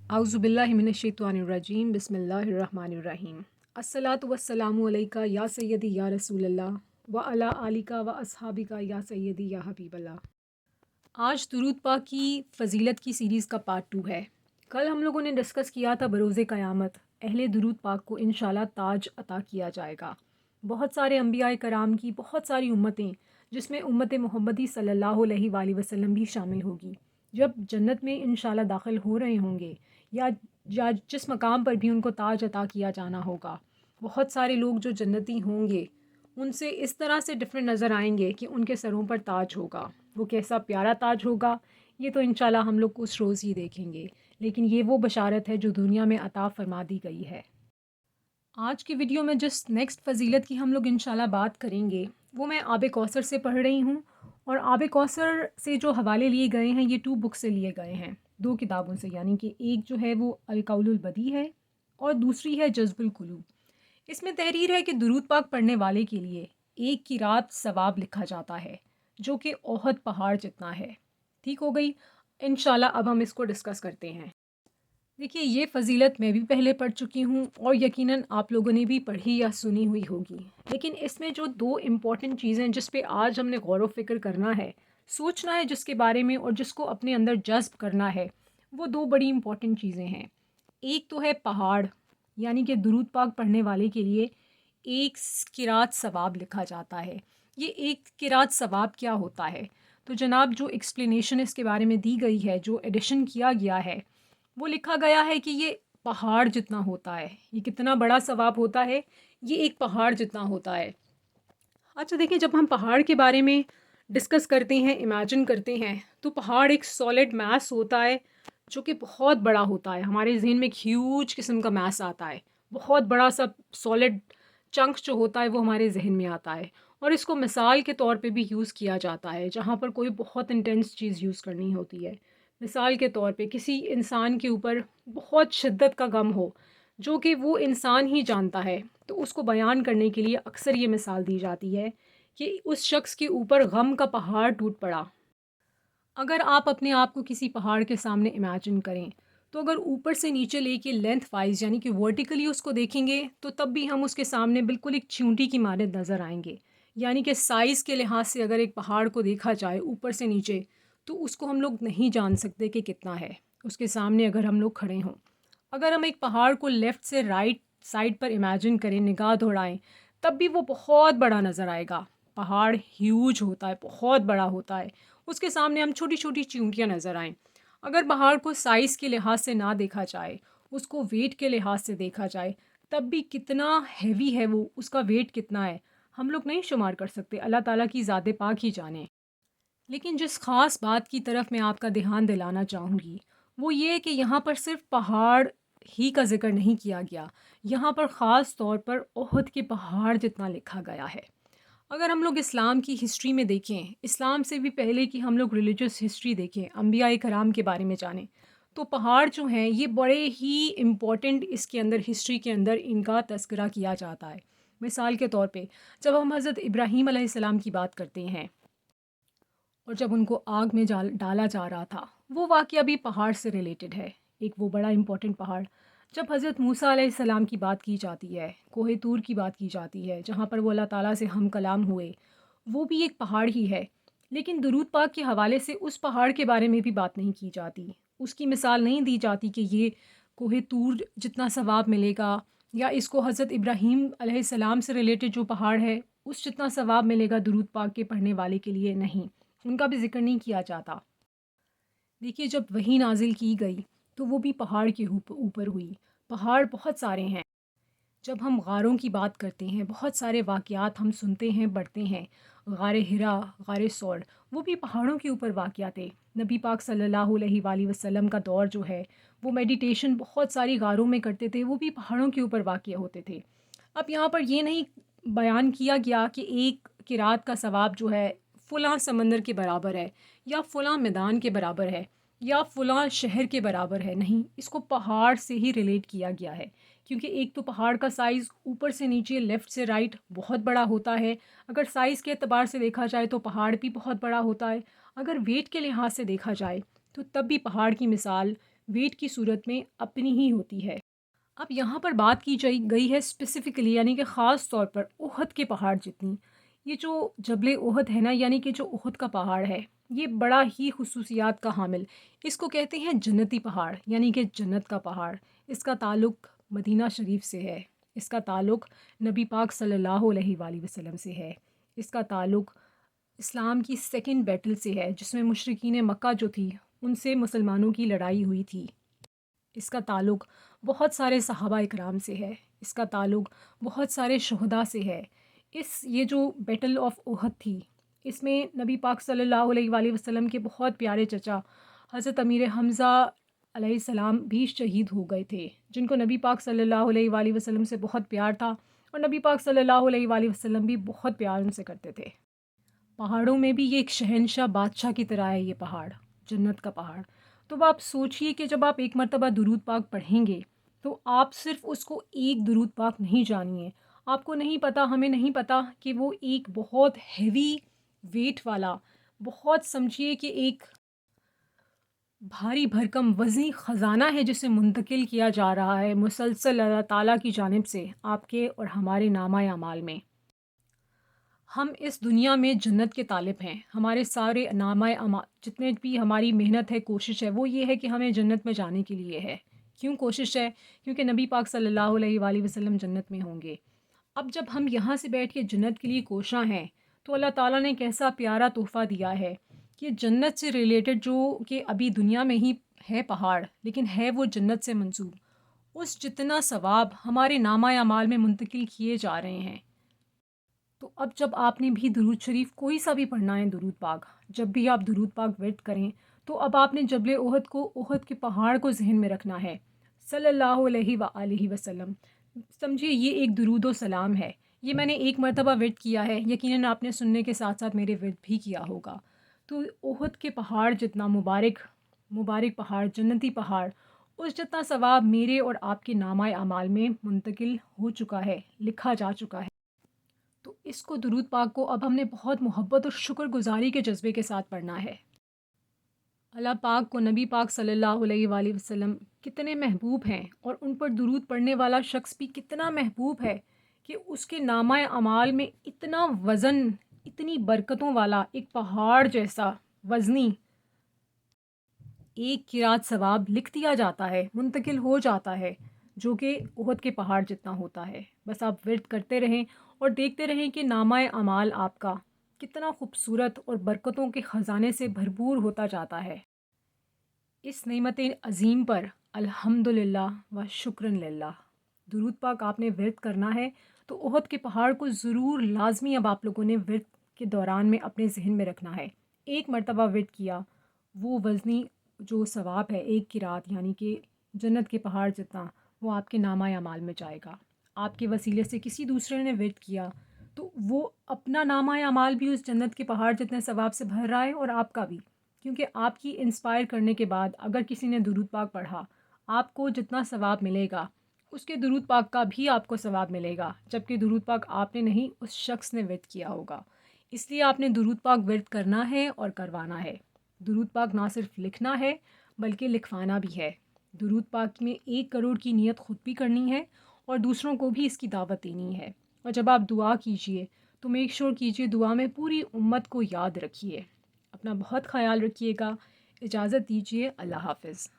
اعوذ باللہ من الشیطان الرجیم بسم اللہ الرحمن الرحیم الصلاۃ والسلام علیکہ یا سیدی یا رسول اللہ وعلی آلکہ و اصحابکہ یا سیدی یا حبیب اللہ۔ آج درود پاک کی فضیلت کی سیریز کا پارٹ 2 ہے۔ کل ہم لوگوں نے ڈسکس کیا تھا بروز قیامت اہل درود پاک کو انشاءاللہ تاج عطا کیا جائے گا۔ بہت سارے انبیاء کرام کی بہت ساری امتیں جس میں امت محمدی صلی اللہ علیہ وآلہ وسلم بھی شامل ہوگی، جب جنت میں انشاءاللہ داخل ہو رہے ہوں گے یا جس مقام پر بھی ان کو تاج عطا کیا جانا ہوگا، بہت سارے لوگ جو جنتی ہوں گے ان سے اس طرح سے ڈفرینٹ نظر آئیں گے کہ ان کے سروں پر تاج ہوگا۔ وہ کیسا پیارا تاج ہوگا یہ تو انشاءاللہ ہم لوگ اس روز ہی دیکھیں گے، لیکن یہ وہ بشارت ہے جو دنیا میں عطا فرما دی گئی ہے۔ آج کی ویڈیو میں جس نیکسٹ فضیلت کی ہم لوگ انشاءاللہ بات کریں گے وہ میں آب کوثر سے پڑھ رہی ہوں، اور آب کوثر سے جو حوالے لیے گئے ہیں یہ 2 بک سے لیے گئے ہیں، 2 کتابوں سے، یعنی کہ ایک جو ہے وہ القول البدیع ہے اور دوسری ہے جذب القلوب۔ اس میں تحریر ہے کہ درود پاک پڑھنے والے کے لیے ایک کی رات ثواب لکھا جاتا ہے جو کہ احد پہاڑ جتنا ہے۔ ٹھیک ہو گئی؟ انشاءاللہ اب ہم اس کو ڈسکس کرتے ہیں۔ دیکھیے، یہ فضیلت میں بھی پہلے پڑھ چکی ہوں اور یقیناً آپ لوگوں نے بھی پڑھی یا سنی ہوئی ہوگی، لیکن اس میں جو 2 امپورٹنٹ چیزیں جس پہ آج ہم نے غور و فکر کرنا ہے، سوچنا ہے جس کے بارے میں اور جس کو اپنے اندر جذب کرنا ہے، وہ 2 بڑی امپورٹنٹ چیزیں ہیں۔ ایک تو ہے پہاڑ، یعنی کہ درود پاک پڑھنے والے کے لیے ایک قرات ثواب لکھا جاتا ہے۔ یہ ایک قرات ثواب کیا ہوتا ہے؟ تو جناب جو ایکسپلینیشن اس کے بارے میں دی گئی ہے، جو ایڈیشن کیا گیا ہے، وہ لکھا گیا ہے کہ یہ پہاڑ جتنا ہوتا ہے۔ یہ کتنا بڑا ثواب ہوتا ہے؟ یہ ایک پہاڑ جتنا ہوتا ہے۔ اچھا دیکھیں، جب ہم پہاڑ کے بارے میں ڈسکس کرتے ہیں، امیجن کرتے ہیں، تو پہاڑ ایک سالڈ میس ہوتا ہے جو کہ بہت بڑا ہوتا ہے۔ ہمارے ذہن میں ایک ہیوج قسم کا میس آتا ہے، بہت بڑا سا سالڈ چنک جو ہوتا ہے وہ ہمارے ذہن میں آتا ہے، اور اس کو مثال کے طور پہ بھی یوز کیا جاتا ہے جہاں پر کوئی بہت انٹینس چیز یوز کرنی ہوتی ہے۔ مثال کے طور پہ کسی انسان کے اوپر بہت شدت کا غم ہو جو کہ وہ انسان ہی جانتا ہے، تو اس کو بیان کرنے کے لیے اکثر یہ مثال دی جاتی ہے کہ اس شخص کے اوپر غم کا پہاڑ ٹوٹ پڑا۔ اگر آپ اپنے آپ کو کسی پہاڑ کے سامنے امیجن کریں تو اگر اوپر سے نیچے لے کے لینتھ وائز یعنی کہ ورٹیکلی اس کو دیکھیں گے تو تب بھی ہم اس کے سامنے بالکل ایک چیونٹی کی مانند نظر آئیں گے۔ یعنی کہ سائز کے لحاظ سے اگر ایک پہاڑ کو دیکھا جائے اوپر سے نیچے تو اس کو ہم لوگ نہیں جان سکتے کہ کتنا ہے اس کے سامنے اگر ہم لوگ کھڑے ہوں۔ اگر ہم ایک پہاڑ کو لیفٹ سے رائٹ سائڈ پر امیجن کریں، نگاہ دوڑائیں، تب بھی وہ بہت بڑا نظر آئے گا۔ پہاڑ ہیوج ہوتا ہے، بہت بڑا ہوتا ہے، اس کے سامنے ہم چھوٹی چھوٹی چیونٹیاں نظر آئیں۔ اگر پہاڑ کو سائز کے لحاظ سے نہ دیکھا جائے، اس کو ویٹ کے لحاظ سے دیکھا جائے، تب بھی کتنا ہیوی ہے وہ، اس کا ویٹ کتنا ہے ہم لوگ نہیں شمار کر سکتے، اللہ تعالیٰ کی ذات پاک ہی جانے۔ لیکن جس خاص بات کی طرف میں آپ کا دھیان دلانا چاہوں گی وہ یہ کہ یہاں پر صرف پہاڑ ہی کا ذکر نہیں کیا گیا، یہاں پر خاص طور پر احد کے پہاڑ جتنا لکھا گیا ہے۔ اگر ہم لوگ اسلام کی ہسٹری میں دیکھیں، اسلام سے بھی پہلے کی ہم لوگ ریلیجس ہسٹری دیکھیں، انبیاء کرام کے بارے میں جانیں، تو پہاڑ جو ہیں یہ بڑے ہی امپورٹنٹ اس کے اندر ہسٹری کے اندر ان کا تذکرہ کیا جاتا ہے۔ مثال کے طور پہ جب ہم حضرت ابراہیم علیہ السلام کی بات کرتے ہیں اور جب ان کو آگ میں ڈالا جا رہا تھا، وہ واقعہ بھی پہاڑ سے ریلیٹڈ ہے، ایک وہ بڑا امپورٹنٹ پہاڑ۔ جب حضرت موسیٰ علیہ السلام کی بات کی جاتی ہے، کوہ طور کی بات کی جاتی ہے جہاں پر وہ اللہ تعالیٰ سے ہم کلام ہوئے، وہ بھی ایک پہاڑ ہی ہے۔ لیکن درود پاک کے حوالے سے اس پہاڑ کے بارے میں بھی بات نہیں کی جاتی، اس کی مثال نہیں دی جاتی کہ یہ کوہ طور جتنا ثواب ملے گا، یا اس کو حضرت ابراہیم علیہ السلام سے ریلیٹڈ جو پہاڑ ہے اس جتنا ثواب ملے گا درود پاک کے پڑھنے والے کے لیے، نہیں، ان کا بھی ذکر نہیں کیا جاتا۔ دیکھیے، جب وحی نازل کی گئی تو وہ بھی پہاڑ کے اوپر ہوئی۔ پہاڑ بہت سارے ہیں، جب ہم غاروں کی بات کرتے ہیں بہت سارے واقعات ہم سنتے ہیں، پڑھتے ہیں، غار ہرا، غار ثور، وہ بھی پہاڑوں کے اوپر واقعہ تھے۔ نبی پاک صلی اللہ علیہ وآلہ وسلم کا دور جو ہے وہ میڈیٹیشن بہت ساری غاروں میں کرتے تھے، وہ بھی پہاڑوں کے اوپر واقع ہوتے تھے۔ اب یہاں پر یہ نہیں بیان کیا گیا کہ ایک قرات کا ثواب جو ہے فلاں سمندر کے برابر ہے یا فلاں میدان کے برابر ہے یا فلاں شہر کے برابر ہے، نہیں، اس کو پہاڑ سے ہی ریلیٹ کیا گیا ہے، کیونکہ ایک تو پہاڑ کا سائز اوپر سے نیچے، لیفٹ سے رائٹ بہت بڑا ہوتا ہے۔ اگر سائز کے اعتبار سے دیکھا جائے تو پہاڑ بھی بہت بڑا ہوتا ہے، اگر ویٹ کے لحاظ سے دیکھا جائے تو تب بھی پہاڑ کی مثال ویٹ کی صورت میں اپنی ہی ہوتی ہے۔ اب یہاں پر بات کی گئی ہے اسپیسیفکلی، یعنی کہ خاص طور پر احد کے پہاڑ جتنی۔ یہ جو جبل احد ہے نا، یعنی کہ جو احد کا پہاڑ ہے، یہ بڑا ہی خصوصیات کا حامل، اس کو کہتے ہیں جنتی پہاڑ، یعنی کہ جنت کا پہاڑ۔ اس کا تعلق مدینہ شریف سے ہے، اس کا تعلق نبی پاک صلی اللہ علیہ وآلہ وسلم سے ہے، اس کا تعلق اسلام کی سیکنڈ بیٹل سے ہے، جس میں مشرکین مکہ جو تھی ان سے مسلمانوں کی لڑائی ہوئی تھی۔ اس کا تعلق بہت سارے صحابہ اکرام سے ہے، اس کا تعلق بہت سارے شہداء سے ہے۔ یہ جو بیٹل آف احد تھی، اس میں نبی پاک صلی اللہ علیہ وآلہ وسلم کے بہت پیارے چچا حضرت امیر حمزہ علیہ السلام بھی شہید ہو گئے تھے، جن کو نبی پاک صلی اللہ علیہ وآلہ وسلم سے بہت پیار تھا، اور نبی پاک صلی اللہ علیہ وآلہ وسلم بھی بہت پیار ان سے کرتے تھے۔ پہاڑوں میں بھی یہ ایک شہنشاہ بادشاہ کی طرح ہے، یہ پہاڑ جنت کا پہاڑ۔ تو آپ سوچئے کہ جب آپ ایک مرتبہ درود پاک پڑھیں گے تو آپ صرف اس کو ایک درود پاک نہیں جانیے، آپ کو نہیں پتہ، ہمیں نہیں پتہ کہ وہ ایک بہت ہیوی ویٹ والا، بہت سمجھیے کہ ایک بھاری بھرکم وزنی خزانہ ہے، جسے منتقل کیا جا رہا ہے مسلسل اللہ تعالیٰ کی جانب سے آپ کے اور ہمارے نامہ اعمال میں۔ ہم اس دنیا میں جنت کے طالب ہیں، ہمارے سارے نامہ اعمال، جتنے بھی ہماری محنت ہے، کوشش ہے، وہ یہ ہے کہ ہمیں جنت میں جانے کے لیے ہے۔ کیوں کوشش ہے؟ کیونکہ نبی پاک صلی اللہ علیہ وآلہ وسلم جنت میں ہوں گے۔ اب جب ہم یہاں سے بیٹھ کے جنت کے لیے کوشاں ہیں، تو اللہ تعالیٰ نے کیسا پیارا تحفہ دیا ہے کہ جنت سے ریلیٹڈ جو کہ ابھی دنیا میں ہی ہے پہاڑ، لیکن ہے وہ جنت سے منسوب، اس جتنا ثواب ہمارے نامہ اعمال میں منتقل کیے جا رہے ہیں۔ تو اب جب آپ نے بھی درود شریف کوئی سا بھی پڑھنا ہے، درود پاک، جب بھی آپ درود پاک ورد کریں، تو اب آپ نے جبل احد کو، احد کے پہاڑ کو ذہن میں رکھنا ہے، صلی اللہ علیہ وآلہ وسلم۔ سمجھیے یہ ایک درود و سلام ہے۔ یہ میں نے ایک مرتبہ ورد کیا ہے، یقیناً آپ نے سننے کے ساتھ ساتھ میرے ورد بھی کیا ہوگا۔ تو احد کے پہاڑ جتنا مبارک پہاڑ، جنتی پہاڑ، اس جتنا ثواب میرے اور آپ کے نامہ اعمال میں منتقل ہو چکا ہے، لکھا جا چکا ہے۔ تو اس کو، درود پاک کو، اب ہم نے بہت محبت اور شکر گزاری کے جذبے کے ساتھ پڑھنا ہے۔ اللہ پاک کو، نبی پاک صلی اللہ علیہ وآلہ وسلم کتنے محبوب ہیں، اور ان پر درود پڑھنے والا شخص بھی کتنا محبوب ہے کہ اس کے نامہ اعمال میں اتنا وزن، اتنی برکتوں والا ایک پہاڑ جیسا وزنی ایک قرات ثواب لکھ دیا جاتا ہے، منتقل ہو جاتا ہے، جو کہ احد کے پہاڑ جتنا ہوتا ہے۔ بس آپ ورد کرتے رہیں اور دیکھتے رہیں کہ نامہ اعمال آپ کا کتنا خوبصورت اور برکتوں کے خزانے سے بھرپور ہوتا جاتا ہے۔ اس نعمت عظیم پر الحمدللہ و شکرن للہ۔ درود پاک آپ نے ورد کرنا ہے تو احد کے پہاڑ کو ضرور لازمی اب آپ لوگوں نے ورد کے دوران میں اپنے ذہن میں رکھنا ہے۔ ایک مرتبہ ورد کیا، وہ وزنی جو ثواب ہے ایک قرات، یعنی کہ جنت کے پہاڑ جتنا، وہ آپ کے نامہ اعمال میں جائے گا۔ آپ کے وسیلے سے کسی دوسرے نے ورد کیا تو وہ اپنا نامہ اعمال بھی اس جنت کے پہاڑ جتنے ثواب سے بھر رہا ہے، اور آپ کا بھی، کیونکہ آپ کی انسپائر کرنے کے بعد اگر کسی نے درود پاک پڑھا، آپ کو جتنا ثواب ملے گا اس کے درود پاک کا بھی آپ کو ثواب ملے گا، جبکہ درود پاک آپ نے نہیں، اس شخص نے ورد کیا ہوگا۔ اس لیے آپ نے درود پاک ورد کرنا ہے اور کروانا ہے۔ درود پاک نہ صرف لکھنا ہے بلکہ لکھوانا بھی ہے۔ درود پاک میں 1 کروڑ کی نیت خود بھی کرنی ہے اور دوسروں کو بھی اس کی دعوت دینی ہے۔ اور جب آپ دعا کیجئے تو میک شور کیجئے دعا میں پوری امت کو یاد رکھیے۔ اپنا بہت خیال رکھیے گا۔ اجازت دیجیے، اللہ حافظ۔